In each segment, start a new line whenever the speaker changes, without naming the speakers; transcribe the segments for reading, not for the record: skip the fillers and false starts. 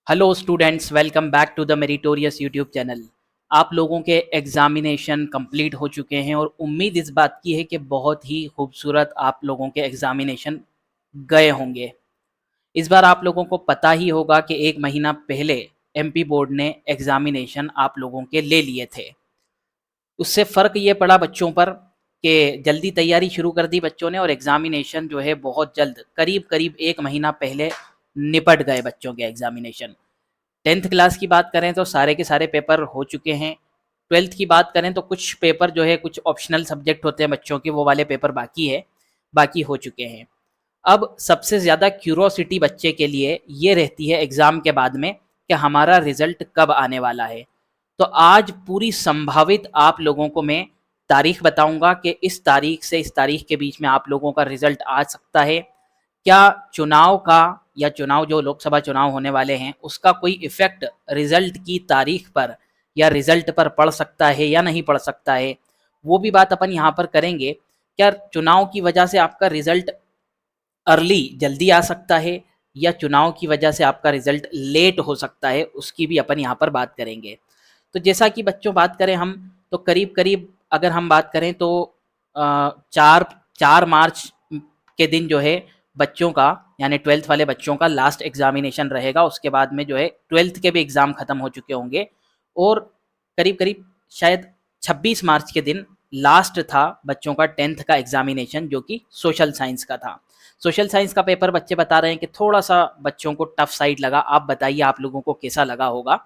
Hello students, welcome back to the meritorious YouTube channel. आप लोगों के एग्जामिनेशन कंप्लीट हो चुके हैं और उम्मीद इस बात की है कि बहुत ही खूबसूरत आप लोगों के एग्जामिनेशन गए होंगे। इस बार आप लोगों को पता ही होगा कि एक महीना पहले एमपी बोर्ड ने एग्जामिनेशन आप लोगों के ले लिए थे। उससे फ़र्क ये पड़ा बच्चों पर कि जल्दी तैयारी शुरू कर दी बच्चों ने और एग्जामिनेशन जो है बहुत जल्द करीब करीब एक महीना पहले निपट गए बच्चों के एग्जामिनेशन। 10th क्लास की बात करें तो सारे के सारे पेपर हो चुके हैं। 12th की बात करें तो कुछ पेपर जो है, कुछ ऑप्शनल सब्जेक्ट होते हैं बच्चों के, वो वाले पेपर बाकी हो चुके हैं। अब सबसे ज़्यादा क्यूरोसिटी बच्चे के लिए ये रहती है एग्ज़ाम के बाद में कि हमारा रिज़ल्ट कब आने वाला है। तो आज पूरी संभावित आप लोगों को मैं तारीख बताऊंगा कि इस तारीख से इस तारीख के बीच में आप लोगों का रिज़ल्ट आ सकता है। क्या चुनाव का या चुनाव जो लोकसभा चुनाव होने वाले हैं उसका कोई इफ़ेक्ट रिज़ल्ट की तारीख पर या रिज़ल्ट पर पड़ सकता है या नहीं पड़ सकता है, वो भी बात अपन यहाँ पर करेंगे। क्या चुनाव की वजह से आपका रिज़ल्ट अर्ली जल्दी आ सकता है या चुनाव की वजह से आपका रिज़ल्ट लेट हो सकता है, उसकी भी अपन यहाँ पर बात करेंगे। तो जैसा कि बच्चों बात करें हम, तो करीब करीब अगर हम बात करें तो चार चार मार्च के दिन जो है बच्चों का, यानी 12th वाले बच्चों का लास्ट एग्जामिनेशन रहेगा। उसके बाद में जो है 12th के भी एग्ज़ाम ख़त्म हो चुके होंगे और करीब करीब शायद 26 मार्च के दिन लास्ट था बच्चों का 10th का एग्जामिनेशन, जो कि सोशल साइंस का था। सोशल साइंस का पेपर बच्चे बता रहे हैं कि थोड़ा सा बच्चों को टफ साइड लगा। आप बताइए आप लोगों को कैसा लगा होगा।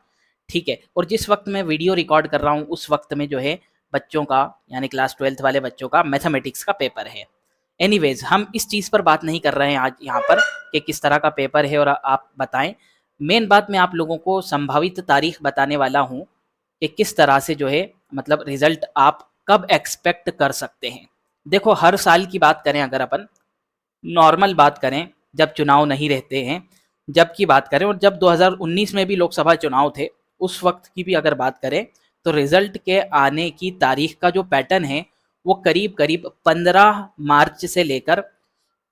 ठीक है, और जिस वक्त मैं वीडियो रिकॉर्ड कर रहा हूँ उस वक्त में जो है बच्चों का, यानी क्लास 12th वाले बच्चों का मैथमेटिक्स का पेपर है। एनीवेज, हम इस चीज़ पर बात नहीं कर रहे हैं आज यहाँ पर कि किस तरह का पेपर है और आप बताएं। मेन बात मैं आप लोगों को संभावित तारीख बताने वाला हूँ कि किस तरह से जो है मतलब रिजल्ट आप कब एक्सपेक्ट कर सकते हैं। देखो, हर साल की बात करें, अगर अपन नॉर्मल बात करें, जब चुनाव नहीं रहते हैं, जब की बात करें, और जब 2019 में भी लोकसभा चुनाव थे उस वक्त की भी अगर बात करें, तो रिजल्ट के आने की तारीख का जो पैटर्न है वो करीब करीब 15 मार्च से लेकर,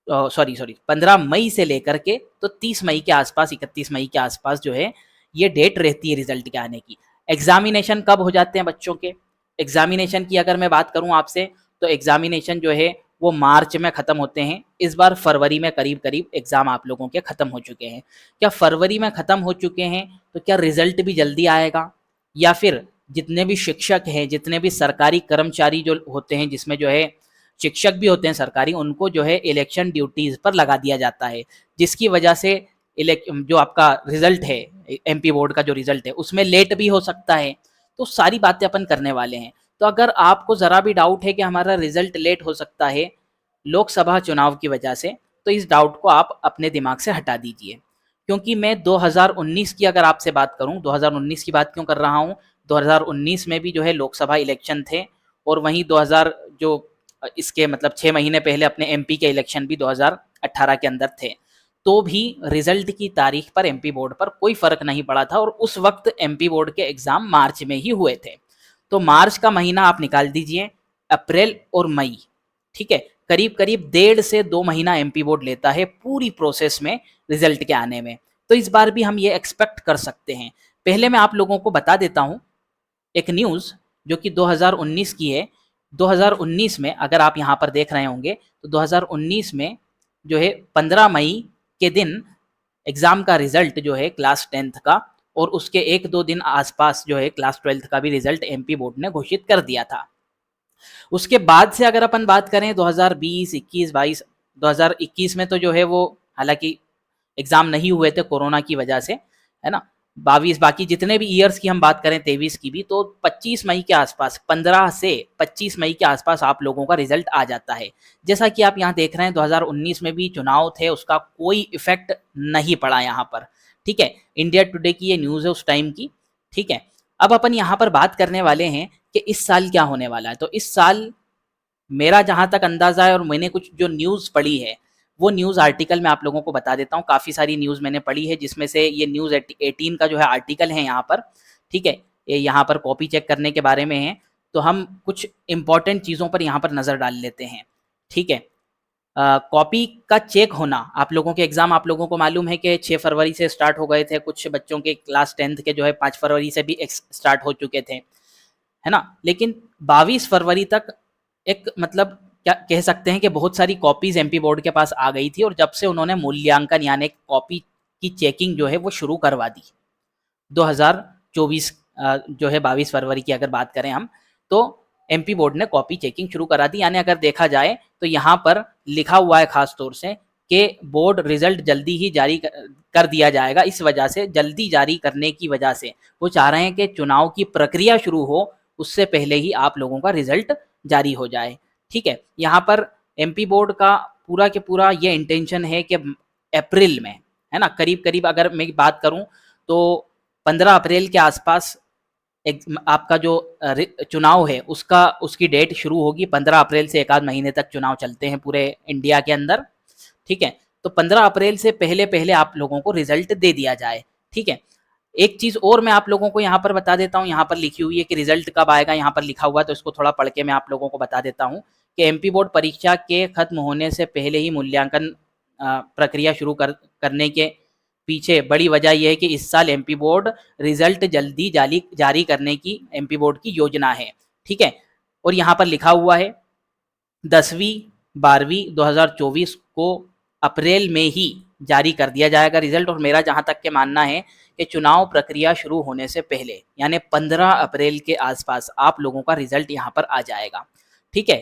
सॉरी 15 मई से लेकर के तो 30 मई के आसपास, 31 मई के आसपास जो है ये डेट रहती है रिजल्ट के आने की। एग्जामिनेशन कब हो जाते हैं बच्चों के? एग्जामिनेशन की अगर मैं बात करूं आपसे, तो एग्जामिनेशन जो है वो मार्च में ख़त्म होते हैं। इस बार फरवरी में करीब करीब एग्ज़ाम आप लोगों के ख़त्म हो चुके हैं। क्या फरवरी में ख़त्म हो चुके हैं तो क्या रिजल्ट भी जल्दी आएगा, या फिर जितने भी शिक्षक हैं, जितने भी सरकारी कर्मचारी जो होते हैं, जिसमें जो है शिक्षक भी होते हैं सरकारी, उनको जो है इलेक्शन ड्यूटीज़ पर लगा दिया जाता है, जिसकी वजह से जो आपका रिजल्ट है, एमपी बोर्ड का जो रिजल्ट है उसमें लेट भी हो सकता है। तो सारी बातें अपन करने वाले हैं। तो अगर आपको ज़रा भी डाउट है कि हमारा रिजल्ट लेट हो सकता है लोकसभा चुनाव की वजह से, तो इस डाउट को आप अपने दिमाग से हटा दीजिए। क्योंकि मैं 2019 की अगर आपसे बात करूं, 2019 की बात क्यों कर रहा हूं, 2019 में भी जो है लोकसभा इलेक्शन थे, और वहीं 2000 जो इसके मतलब 6 महीने पहले अपने एमपी के इलेक्शन भी 2018 के अंदर थे। तो भी रिजल्ट की तारीख पर एमपी बोर्ड पर कोई फर्क नहीं पड़ा था, और उस वक्त एमपी बोर्ड के एग्जाम मार्च में ही हुए थे। तो मार्च का महीना आप निकाल दीजिए, अप्रैल और मई, ठीक है, करीब करीब 1.5 से 2 महीना एमपी बोर्ड लेता है पूरी प्रोसेस में रिजल्ट के आने में। तो इस बार भी हम ये एक्सपेक्ट कर सकते हैं। पहले मैं आप लोगों को बता देता हूँ एक न्यूज़ जो कि 2019 की है। 2019 में अगर आप यहाँ पर देख रहे होंगे तो 2019 में जो है 15 मई के दिन एग्ज़ाम का रिजल्ट जो है क्लास 10th का, और उसके 1-2 दिन आसपास जो है क्लास 12th का भी रिजल्ट एमपी बोर्ड ने घोषित कर दिया था। उसके बाद से अगर अपन बात करें 2020, 21, 22, 2021 में तो जो है वो हालांकि एग्ज़ाम नहीं हुए थे कोरोना की वजह से, है ना। 22 बाकी जितने भी ईयर्स की हम बात करें, 23 की भी, तो 25 मई के आसपास, 15 से 25 मई के आसपास आप लोगों का रिजल्ट आ जाता है। जैसा कि आप यहाँ देख रहे हैं 2019 में भी चुनाव थे, उसका कोई इफेक्ट नहीं पड़ा यहाँ पर। ठीक है, इंडिया टुडे की ये न्यूज़ है उस टाइम की। ठीक है, अब अपन यहाँ पर बात करने वाले हैं कि इस साल क्या होने वाला है। तो इस साल मेरा जहाँ तक अंदाज़ा है और मैंने कुछ जो न्यूज़ पढ़ी है, वो न्यूज़ आर्टिकल मैं आप लोगों को बता देता हूँ। काफ़ी सारी न्यूज़ मैंने पढ़ी है, जिसमें से ये न्यूज़ 18 का जो है आर्टिकल है यहाँ पर। ठीक है, ये यहाँ पर कॉपी चेक करने के बारे में है। तो हम कुछ इंपॉर्टेंट चीज़ों पर यहाँ पर नज़र डाल लेते हैं। ठीक है, कॉपी का चेक होना, आप लोगों के एग्ज़ाम आप लोगों को मालूम है कि 6 फरवरी से स्टार्ट हो गए थे, कुछ बच्चों के क्लास 10th के जो है 5 फरवरी से भी स्टार्ट हो चुके थे, है ना? लेकिन 22 फरवरी तक एक मतलब क्या कह सकते हैं कि बहुत सारी कॉपीज़ एमपी बोर्ड के पास आ गई थी और जब से उन्होंने मूल्यांकन यानी कॉपी की चेकिंग जो है वो शुरू करवा दी। 2024 जो है 22 फरवरी की अगर बात करें हम, तो एमपी बोर्ड ने कॉपी चेकिंग शुरू करा दी। यानी अगर देखा जाए तो यहाँ पर लिखा हुआ है खास तौर से कि बोर्ड रिजल्ट जल्दी ही जारी कर दिया जाएगा। इस वजह से जल्दी जारी करने की वजह से वो चाह रहे हैं कि चुनाव की प्रक्रिया शुरू हो उससे पहले ही आप लोगों का रिजल्ट जारी हो जाए। ठीक है, यहाँ पर एमपी बोर्ड का पूरा के पूरा ये इंटेंशन है कि अप्रैल में, है ना, करीब करीब अगर मैं बात करूं तो 15 अप्रैल के आसपास आपका जो चुनाव है उसका उसकी डेट शुरू होगी। 15 अप्रैल से एक आध महीने तक चुनाव चलते हैं पूरे इंडिया के अंदर। ठीक है, तो 15 अप्रैल से पहले पहले आप लोगों को रिजल्ट दे दिया जाए। ठीक है, एक चीज़ और मैं आप लोगों को यहाँ पर बता देता हूँ, यहाँ पर लिखी हुई है कि रिजल्ट कब आएगा, यहाँ पर लिखा हुआ है तो इसको थोड़ा पढ़ के मैं आप लोगों को बता देता हूँ कि एमपी बोर्ड परीक्षा के खत्म होने से पहले ही मूल्यांकन प्रक्रिया शुरू करने के पीछे बड़ी वजह यह है कि इस साल एमपी बोर्ड रिजल्ट जल्दी जारी करने की एमपी बोर्ड की योजना है। ठीक है, और यहाँ पर लिखा हुआ है 10वीं 12वीं 2024 को अप्रैल में ही जारी कर दिया जाएगा रिजल्ट। और मेरा जहाँ तक के मानना है कि चुनाव प्रक्रिया शुरू होने से पहले यानी 15 अप्रैल के आसपास आप लोगों का रिजल्ट यहाँ पर आ जाएगा। ठीक है,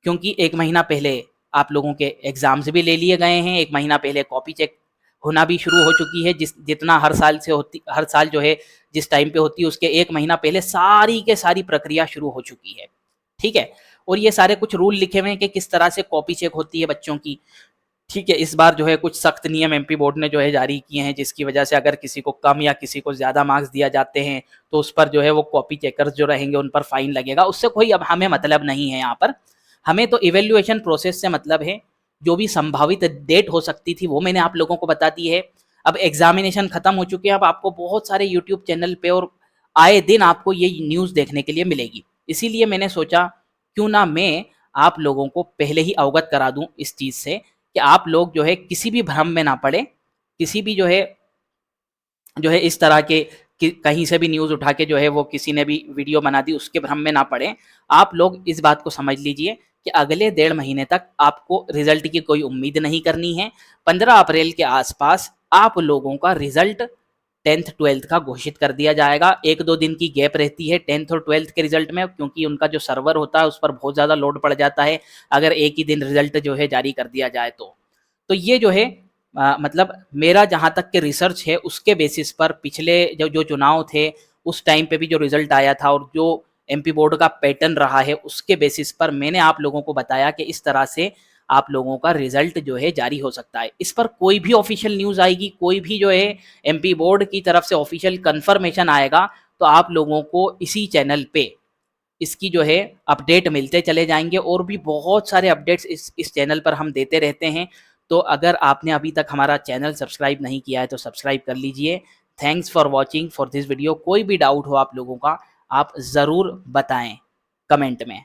क्योंकि एक महीना पहले आप लोगों के एग्जाम्स भी ले लिए गए हैं, एक महीना पहले कॉपी चेक होना भी शुरू हो चुकी है, जितना हर साल से होती, हर साल जो है जिस टाइम पे होती है उसके एक महीना पहले सारी के सारी प्रक्रिया शुरू हो चुकी है। ठीक है, और ये सारे कुछ रूल लिखे हुए हैं कि किस तरह से कॉपी चेक होती है बच्चों की। ठीक है, इस बार जो है कुछ सख्त नियम एमपी बोर्ड ने जो है जारी किए हैं, जिसकी वजह से अगर किसी को कम या किसी को ज़्यादा मार्क्स दिया जाते हैं तो उस पर जो है वो कॉपी चेकर्स जो रहेंगे उन पर फाइन लगेगा। उससे कोई अब हमें मतलब नहीं है। यहाँ पर हमें तो इवेल्युएशन प्रोसेस से मतलब है। जो भी संभावित डेट हो सकती थी वो मैंने आप लोगों को बता दी है। अब एग्जामिनेशन खत्म हो चुके हैं, अब आपको बहुत सारे यूट्यूब चैनल पे और आए दिन आपको ये न्यूज़ देखने के लिए मिलेगी। इसीलिए मैंने सोचा क्यों ना मैं आप लोगों को पहले ही अवगत करा दूं इस चीज़ से कि आप लोग जो है किसी भी भ्रम में ना पड़े, किसी भी जो है इस तरह के कहीं से भी न्यूज़ उठा के जो है वो किसी ने भी वीडियो बना दी उसके भ्रम में ना पड़े। आप लोग इस बात को समझ लीजिए कि अगले 1.5 महीने तक आपको रिजल्ट की कोई उम्मीद नहीं करनी है। 15 अप्रैल के आसपास आप लोगों का रिजल्ट 10th 12th का घोषित कर दिया जाएगा। 1-2 दिन की गैप रहती है 10th और 12th के रिजल्ट में, क्योंकि उनका जो सर्वर होता है उस पर बहुत ज़्यादा लोड पड़ जाता है अगर एक ही दिन रिजल्ट जो है जारी कर दिया जाए तो ये जो है मतलब मेरा जहाँ तक के रिसर्च है उसके बेसिस पर पिछले जो जो चुनाव थे उस टाइम पे भी जो रिजल्ट आया था और जो एमपी बोर्ड का पैटर्न रहा है उसके बेसिस पर मैंने आप लोगों को बताया कि इस तरह से आप लोगों का रिजल्ट जो है जारी हो सकता है। इस पर कोई भी ऑफिशियल न्यूज़ आएगी, कोई भी जो है एमपी बोर्ड की तरफ से ऑफिशियल कंफर्मेशन आएगा तो आप लोगों को इसी चैनल पे इसकी जो है अपडेट मिलते चले जाएंगे। और भी बहुत सारे अपडेट्स इस चैनल पर हम देते रहते हैं। तो अगर आपने अभी तक हमारा चैनल सब्सक्राइब नहीं किया है तो सब्सक्राइब कर लीजिए। Thanks for watching for this video. कोई भी डाउट हो आप लोगों का आप ज़रूर बताएं कमेंट में।